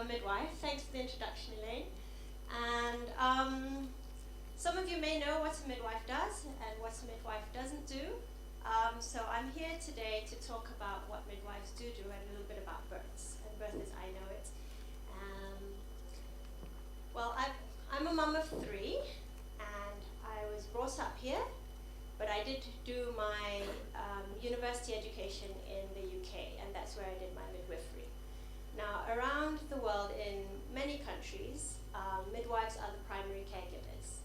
a midwife. Thanks for the introduction, Elaine. And some of you may know what a midwife does and what a midwife doesn't do. So I'm here today to talk about what midwives do and a little bit about births, and birth as I know it. Well, I'm a mum of 3, and I was brought up here, but I did do my university education in the UK, and that's where I did my midwifery. Now, around the world, in many countries, midwives are the primary caregivers.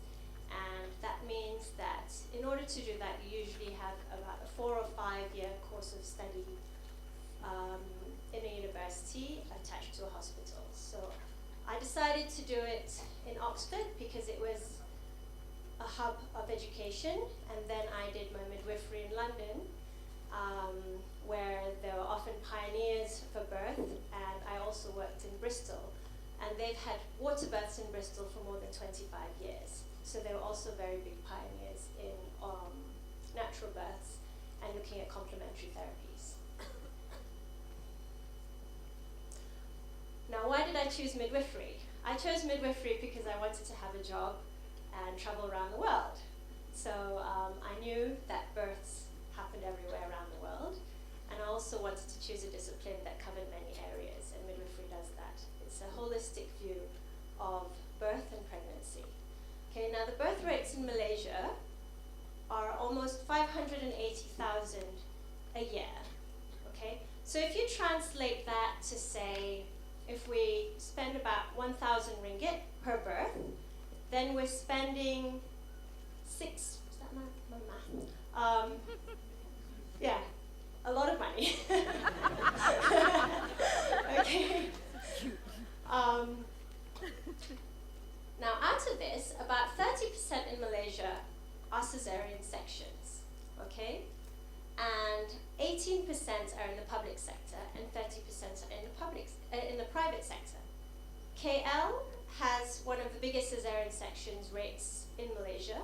And that means that in order to do that, you usually have about a 4 or 5 year course of study in a university attached to a hospital. So I decided to do it in Oxford because it was a hub of education, and then I did my midwifery in London, where there were often pioneers for birth, and I also worked in Bristol, and they've had water births in Bristol for more than 25 years. So they were also very big pioneers in natural births and looking at complementary therapies. Now, why did I choose midwifery? I chose midwifery because I wanted to have a job and travel around the world. So I knew that births happened everywhere around the world, and I also wanted to choose a discipline that covered many areas, and midwifery does that. It's a holistic view of birth and pregnancy. Okay, now the birth rates in Malaysia are almost 580,000 a year. Okay, so if you translate that to say, if we spend about 1,000 ringgit per birth, then we're spending is that my math? Yeah, a lot of money. Okay. Now, out of this, about 30% in Malaysia are cesarean sections, okay? And 18% are in the public sector, and 30% are in the private sector. KL has one of the biggest cesarean sections rates in Malaysia,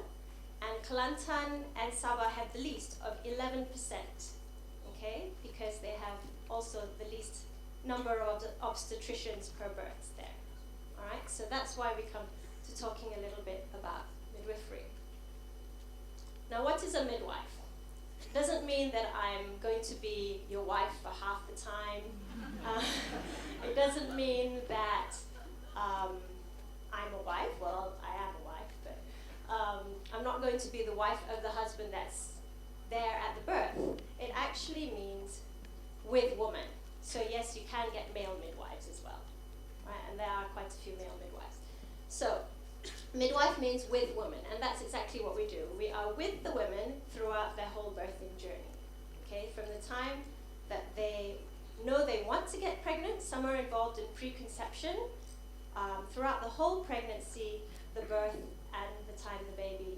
and Kelantan and Sabah have the least of 11%, okay? Because they have also the least number of obstetricians per birth there. All right, so that's why we come to talking a little bit about midwifery. Now, what is a midwife? It doesn't mean that I'm going to be your wife for half the time. It doesn't mean that I'm a wife. Well, I am a wife, but I'm not going to be the wife of the husband that's there at the birth. It actually means with woman. So yes, you can get male midwives as well, right? And there are quite a few male midwives. So midwife means with women, and that's exactly what we do. We are with the women throughout their whole birthing journey, okay? From the time that they know they want to get pregnant, some are involved in preconception, throughout the whole pregnancy, the birth, and the time the baby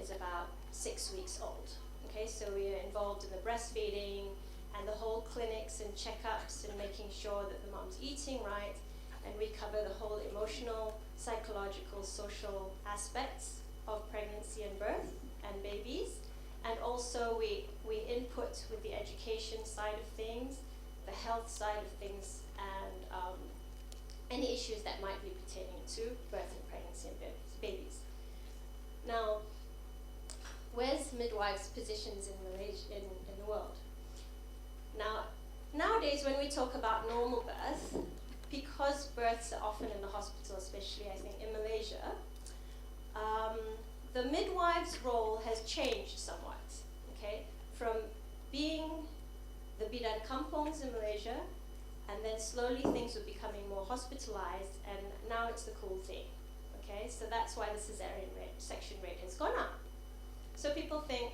is about 6 weeks old, okay? So we are involved in the breastfeeding and the whole clinics and checkups and making sure that the mom's eating right, and we cover the whole emotional, psychological, social aspects of pregnancy and birth and babies. And also we input with the education side of things, the health side of things, and any issues that might be pertaining to birth and pregnancy and babies. Now, where's midwives' positions in Malaysia, in the world? Now, nowadays when we talk about normal birth, because births are often in the hospital, especially I think in Malaysia, the midwife's role has changed somewhat, okay? From being the bidan kampungs in Malaysia, and then slowly things were becoming more hospitalized, and now it's the cool thing, okay? So that's why the cesarean section rate has gone up. So people think,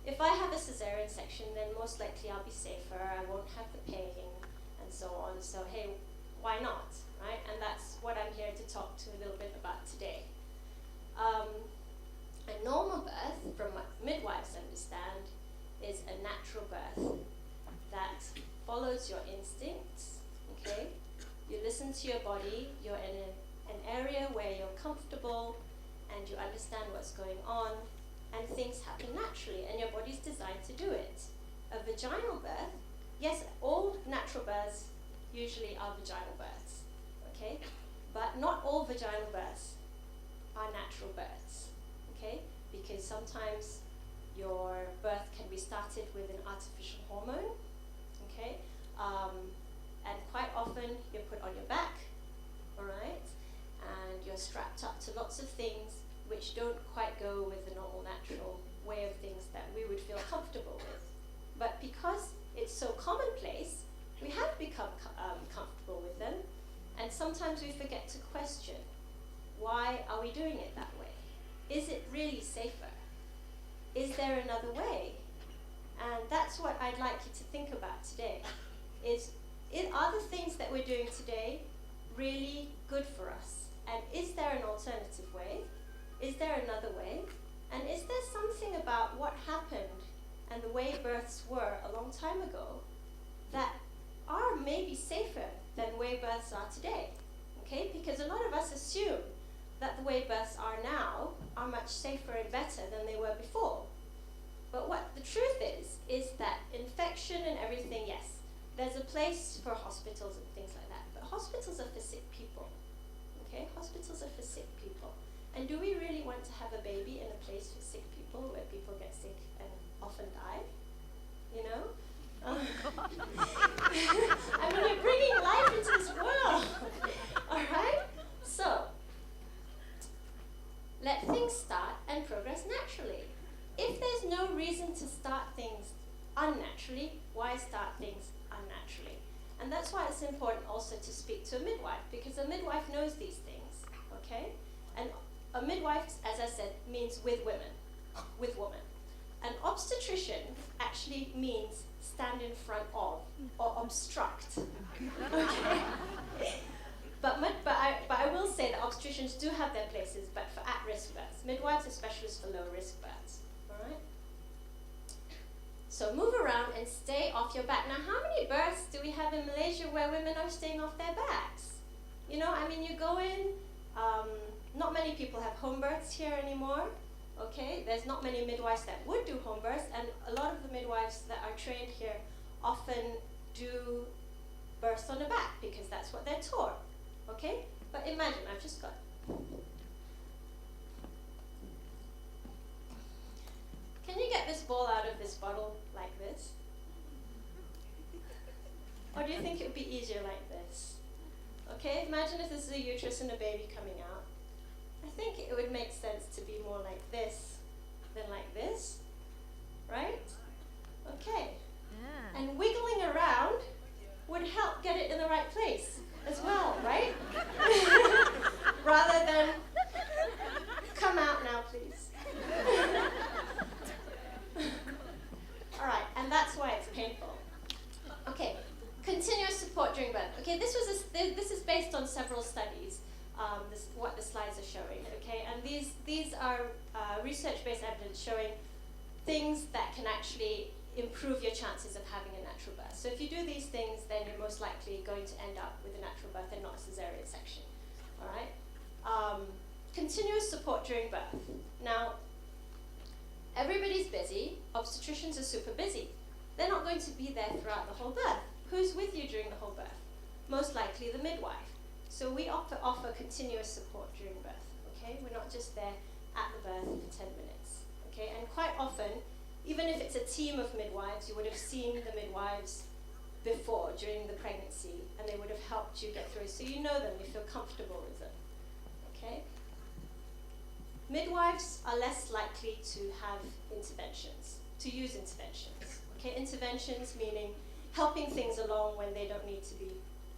if I have a cesarean section, then most likely I'll be safer, I won't have the pain, and so on. So hey, why not, right? And that's what I'm here to talk to a little bit about today. A normal birth, from what midwives understand, is a natural birth that follows your instincts, okay? You listen to your body, you're in an area where you're comfortable, and you understand what's going on, and things happen naturally, and your body's designed to do it. A vaginal birth, yes, all natural births usually are vaginal births. okay? But not all vaginal births are natural births, okay? Because sometimes your birth can be started with an artificial hormone, okay? And quite often you're put on your back, all right? And you're strapped up to lots of things which don't quite go with the normal natural way of things that we would feel comfortable with. But because it's so commonplace, we have become comfortable with them, and sometimes we forget to question, why are we doing it that way? Is it really safer? Is there another way? And that's what I'd like you to think about today, are the things that we're doing today really good for us? And is there an alternative way? Is there another way? And is there something about what happened and the way births were a long time ago that are maybe safer than the way births are today? Okay? Because a lot of us assume that the way births are now are much safer and better than they were before. But what the truth is that infection and everything, yes, there's a place for hospitals and things like that, but hospitals are for sick people, okay? Hospitals are for sick people. And do we really want to have a baby in a place for sick people where people get sick and often die? You know? I mean, you're bringing life into this world, all right? So, let things start and progress naturally. If there's no reason to start things unnaturally, why start things unnaturally? And that's why it's important also to speak to a midwife, because a midwife knows these things, okay? And a midwife, as I said, means with women, with woman. An obstetrician actually means stand in front of or obstruct, okay? But I will say that obstetricians do have their places, but for at-risk births. Midwives are specialists for low-risk births, all right? So move around and stay off your back. Now, how many births do we have in Malaysia where women are staying off their backs? You know, I mean, you go in, not many people have home births here anymore, okay? There's not many midwives that would do home births, and a lot of the midwives that are trained here often do births on the back because that's what they're taught, okay? But imagine, I've just got... Can you get this ball out of this bottle like this? Or do you think it would be easier like this? Okay, imagine if this is a uterus and a baby coming out. I think it would make sense to be more like this than like this, right? Okay. Yeah. And wiggling around would help get it in the right place as well, right? Rather than, come out now, please. All right, and that's why it's painful. Okay, continuous support during birth. Okay, this is based on several studies. What the slides are showing. Okay, and these are research-based evidence showing things that can actually improve your chances of having a natural birth. So if you do these things, then you're most likely going to end up with a natural birth and not a cesarean section. All right. Continuous support during birth. Now, everybody's busy. Obstetricians are super busy. They're not going to be there throughout the whole birth. Who's with you during the whole birth? Most likely the midwife. So we offer continuous support during birth. Okay, we're not just there at the birth for 10 minutes. Okay, and quite often, even if it's a team of midwives, you would have seen the midwives before during the pregnancy, and they would have helped you get through. So you know them, you feel comfortable with them. Okay. Midwives are less likely to have interventions, to use interventions. Okay, interventions meaning helping things along when they don't need to be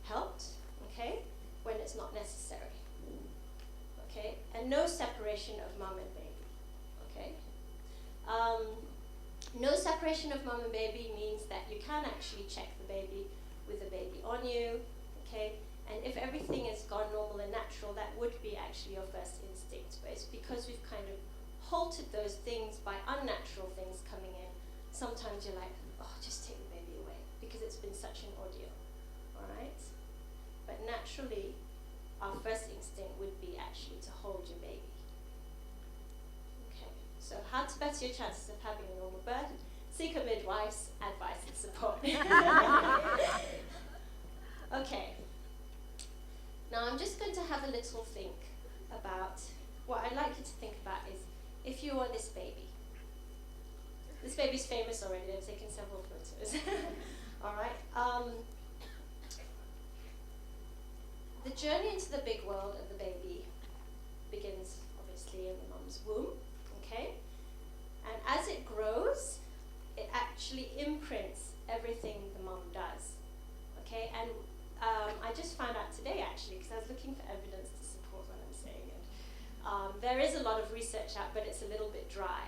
helped, okay, when it's not necessary, okay, and no separation of mum and baby, okay. No separation of mum and baby means that you can actually check the baby with the baby on you, okay, and if everything is gone normal and natural, that would be actually your first instinct, but it's because we've kind of halted those things by unnatural things coming in. Sometimes you're like, oh, just take the baby away, because it's been such an ordeal, all right? But naturally, our first instinct would be actually to hold your baby. Okay, so how to better your chances of having a normal birth? Seek a midwife's advice and support. Okay. Now I'm just going to have a little think about, what I'd like you to think about is, if you were this baby. This baby's famous already, they've taken several photos. All right. The journey into the big world of the baby begins, obviously, in the mum's womb, okay? And as it grows, it actually imprints everything the mum does, okay? And I just found out today, actually, because I was looking for evidence to support what I'm saying. And, there is a lot of research out, but it's a little bit dry.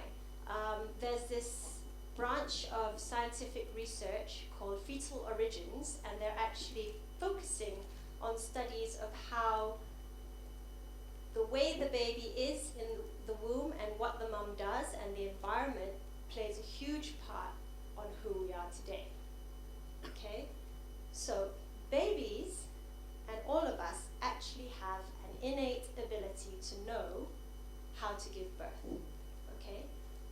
There's this branch of scientific research called fetal origins, and they're actually focusing on studies of how the way the baby is in the womb and what the mum does and the environment plays a huge part on who we are today. Okay? So babies and all of us actually have an innate ability to know how to give birth. Okay?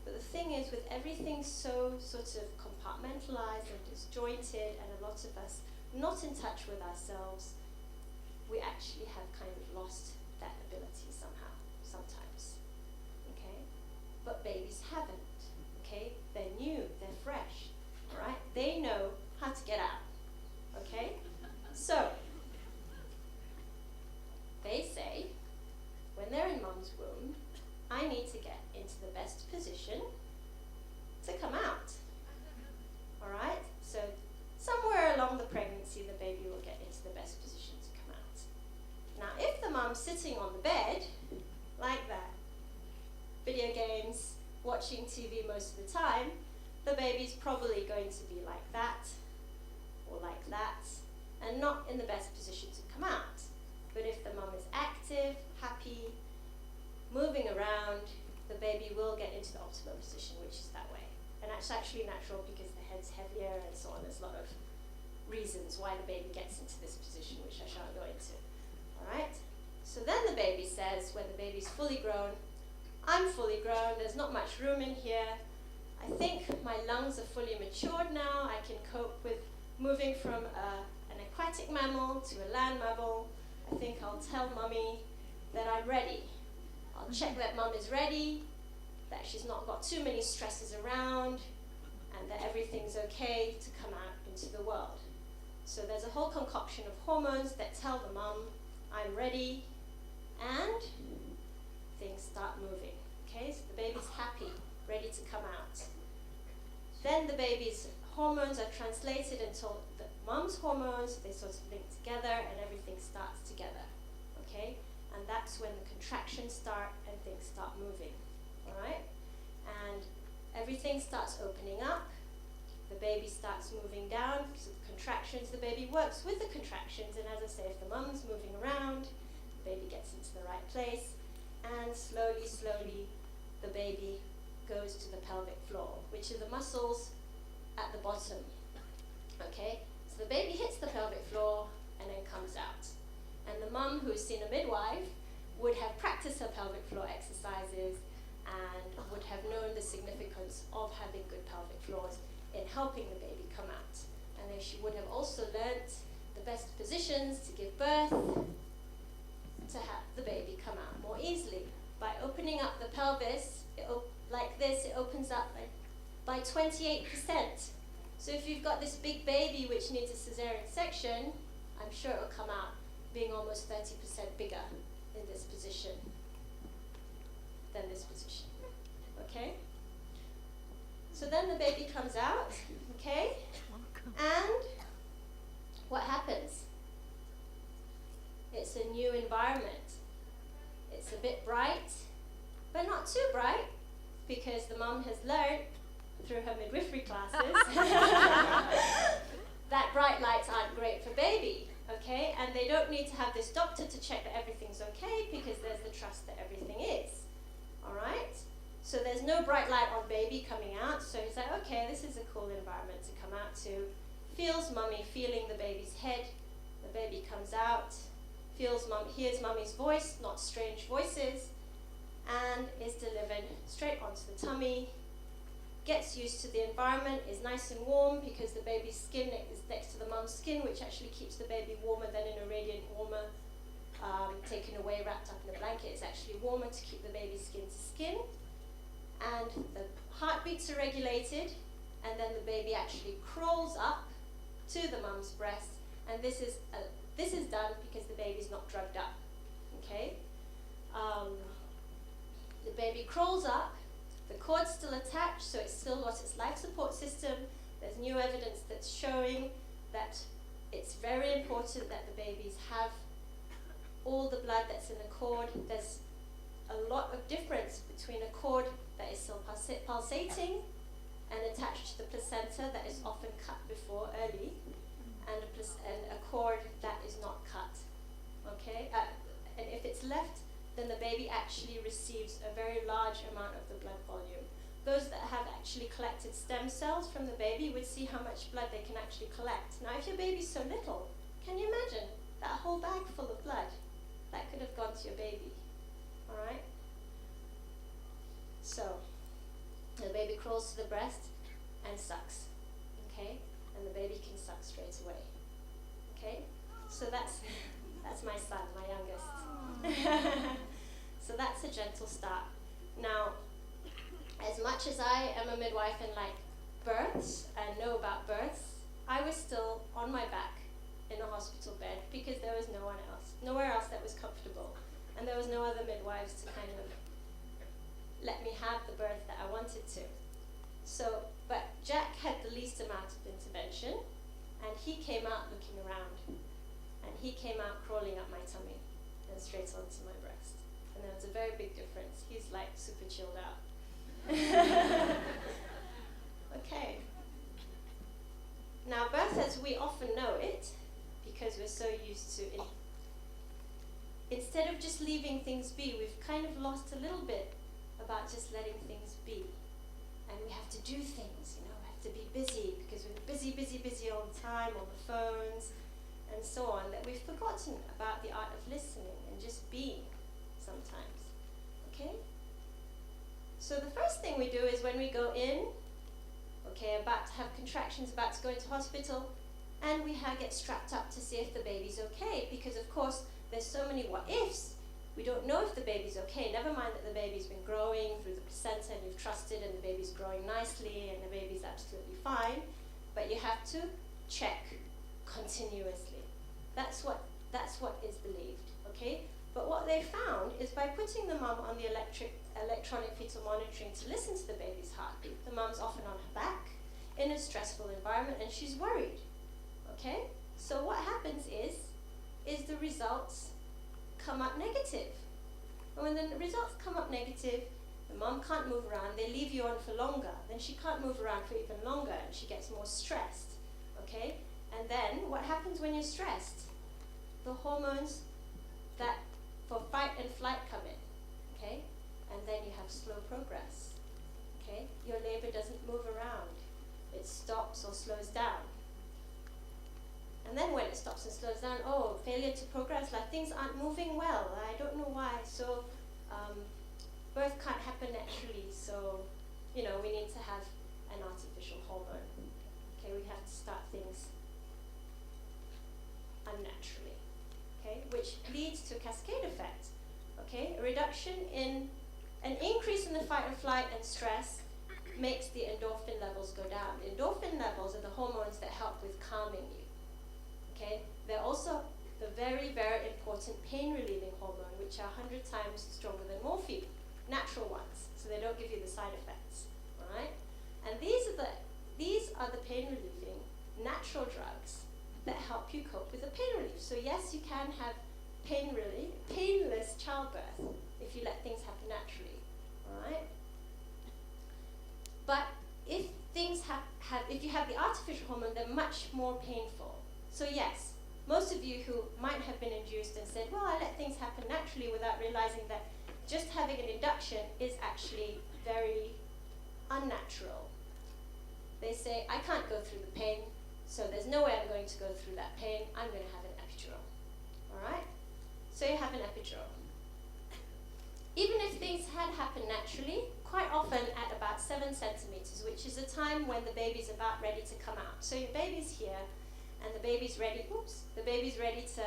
But the thing is, with everything so sort of compartmentalized and disjointed, and a lot of us not in touch with ourselves, we actually have kind of lost that ability somehow, sometimes, okay? But babies haven't, okay? They're new, they're fresh, all right? They know how to get out, okay? So, they say, when they're in mum's womb, I need to get into the best position to come out, all right? So, somewhere along the pregnancy, the baby will get into the best position to come out. Now, if the mum's sitting on the bed, like that, video games, watching TV most of the time, the baby's probably going to be like that, or like that, and not in the best position to come out. But if the mum is active, happy, moving around, the baby will get into the optimal position, which is that way. And that's actually natural because the head's heavier and so on. There's a lot of reasons why the baby gets into this position, which I shan't go into. All right? So then the baby says, when the baby's fully grown, I'm fully grown, there's not much room in here. I think my lungs are fully matured now. I can cope with moving from an aquatic mammal to a land mammal. I think I'll tell mummy that I'm ready. I'll check that mum is ready, that she's not got too many stresses around, and that everything's okay to come out into the world. So there's a whole concoction of hormones that tell the mum, I'm ready, and things start moving. Okay, so the baby's happy, ready to come out. Then the baby's hormones are translated until the mum's hormones, they sort of link together and everything starts together. Okay, and that's when the contractions start and things start moving. All right, and everything starts opening up. The baby starts moving down because of the contractions. The baby works with the contractions, and as I say, if the mum's moving around, the baby gets into the right place, and slowly, slowly, the baby goes to the pelvic floor, which are the muscles at the bottom. Okay, so the baby hits the pelvic floor and then comes out. And the mum who's seen a midwife would have practiced her pelvic floor exercises and would have known the significance of having good pelvic floors in helping the baby come out. And then she would have also learnt the best positions to give birth, to have the baby come out more easily. By opening up the pelvis, like this, it opens up by 28%. So if you've got this big baby which needs a cesarean section, I'm sure it'll come out being almost 30% bigger in this position than this position. Okay? So then the baby comes out, okay? And what happens? It's a new environment. It's a bit bright, but not too bright, because the mum has learned through her midwifery classes that bright lights aren't great for baby, okay? And they don't need to have this doctor to check that everything's okay, because there's the trust that everything is, all right? So there's no bright light on baby coming out, so he's like, okay, this is a cool environment to come out to. Feels mummy feeling the baby's head, the baby comes out, hears mummy's voice, not strange voices, and is delivered straight onto the tummy, gets used to the environment, is nice and warm because the baby's skin is next to the mum's skin, which actually keeps the baby warmer than in a radiant warmer taken away, wrapped up in a blanket. It's actually warmer to keep the baby skin to skin. And the heartbeats are regulated, and then the baby actually crawls up to the mum's breast, and this is done because the baby's not drugged up. Okay? The baby crawls up, the cord's still attached, so it's still got its life support system. There's new evidence that's showing that it's very important that the babies have all the blood that's in the cord. There's a lot of difference between a cord that is still pulsating and attached to the placenta that is often cut before early, and a cord that is not cut. Okay? And if it's left, then the baby actually receives a very large amount of the blood volume. Those that have actually collected stem cells from the baby would see how much blood they can actually collect. Now, if your baby's so little, can you imagine that whole bag full of blood that could have gone to your baby? All right? So, the baby crawls to the breast and sucks. Okay? And the baby can suck straight away. Okay? So that's my son, my youngest. So that's a gentle start. Now, as much as I am a midwife and like births and know about births, I was still on my back in a hospital bed because there was nowhere else that was comfortable, and there was no other midwives to kind of let me have the birth that I wanted to. So, but Jack had the least amount of intervention, and he came out looking around, and he came out crawling up my tummy and straight onto my breast. And there was a very big difference. He's like super chilled out. Okay. Now, birth as we often know it, because we're so used to it, instead of just leaving things be, we've kind of lost a little bit about just letting things be. And we have to do things, we have to be busy because we're busy all the time on the phones and so on, that we've forgotten about the art of listening and just being sometimes. Okay? So the first thing we do is when we go in, about to have contractions, about to go into hospital, and we get strapped up to see if the baby's okay, because of course there's so many what ifs. We don't know if the baby's okay, never mind that the baby's been growing through the placenta and you've trusted and the baby's growing nicely and the baby's absolutely fine, but you have to check continuously. That's what is believed, okay? But what they found is by putting the mum on the electronic fetal monitoring to listen to the baby's heartbeat, the mum's often on her back in a stressful environment and she's worried, okay? So what happens is the results come up negative. And when the results come up negative, the mum can't move around, they leave you on for longer, then she can't move around for even longer and she gets more stressed, okay? And then what happens when you're stressed? The hormones that for fight and flight come in, okay? And then you have slow progress, okay? Your labor doesn't move around. It stops or slows down. And then when it stops and slows down, failure to progress, like things aren't moving well. I don't know why. So birth can't happen naturally. So, we need to have an artificial hormone. Okay, we have to start things unnaturally. Okay, which leads to a cascade effect. Okay, a reduction in, an increase in the fight or flight and stress makes the endorphin levels go down. The endorphin levels are the hormones that help with calming you. Okay, they're also the very, very important pain-relieving hormone, which are 100 times stronger than morphine, natural ones, so they don't give you the side effects. All right, and these are the pain-relieving natural drugs that help you cope with the pain relief. So yes, you can have painless childbirth if you let things happen naturally. All right, but if things if you have the artificial hormone, they're much more painful. So yes, most of you who might have been induced and said, well, I let things happen naturally without realizing that just having an induction is actually very unnatural. They say, I can't go through the pain, so there's no way I'm going to go through that pain. I'm going to have an epidural. All right? So you have an epidural. Even if things had happened naturally, quite often at about 7 centimeters, which is a time when the baby's about ready to come out. So your baby's here, and the baby's ready to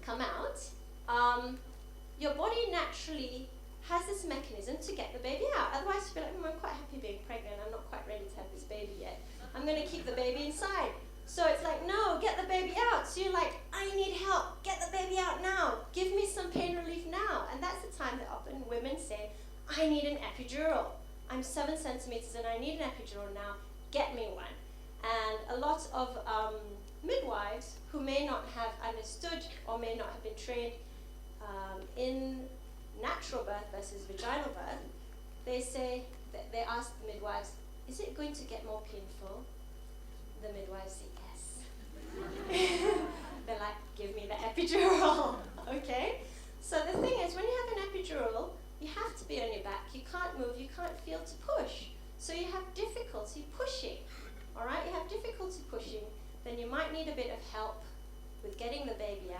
come out, your body naturally has this mechanism to get the baby out. Otherwise, you'll be like, I'm quite happy being pregnant. I'm not quite ready to have this baby yet. I'm going to keep the baby inside. So it's like, no, get the baby out. So you're like, I need help. Get the baby out now. Give me some pain relief now. And that's the time that often women say, I need an epidural. I'm 7 centimeters and I need an epidural now. Get me one. And a lot of midwives who may not have understood or may not have been trained in natural birth versus vaginal birth, they say, they ask the midwives, is it going to get more painful? The midwives say yes. They're like, give me the epidural, okay? So the thing is, when you have an epidural, you have to be on your back, you can't move, you can't feel to push. So you have difficulty pushing, all right? You have difficulty pushing, then you might need a bit of help with getting the baby out.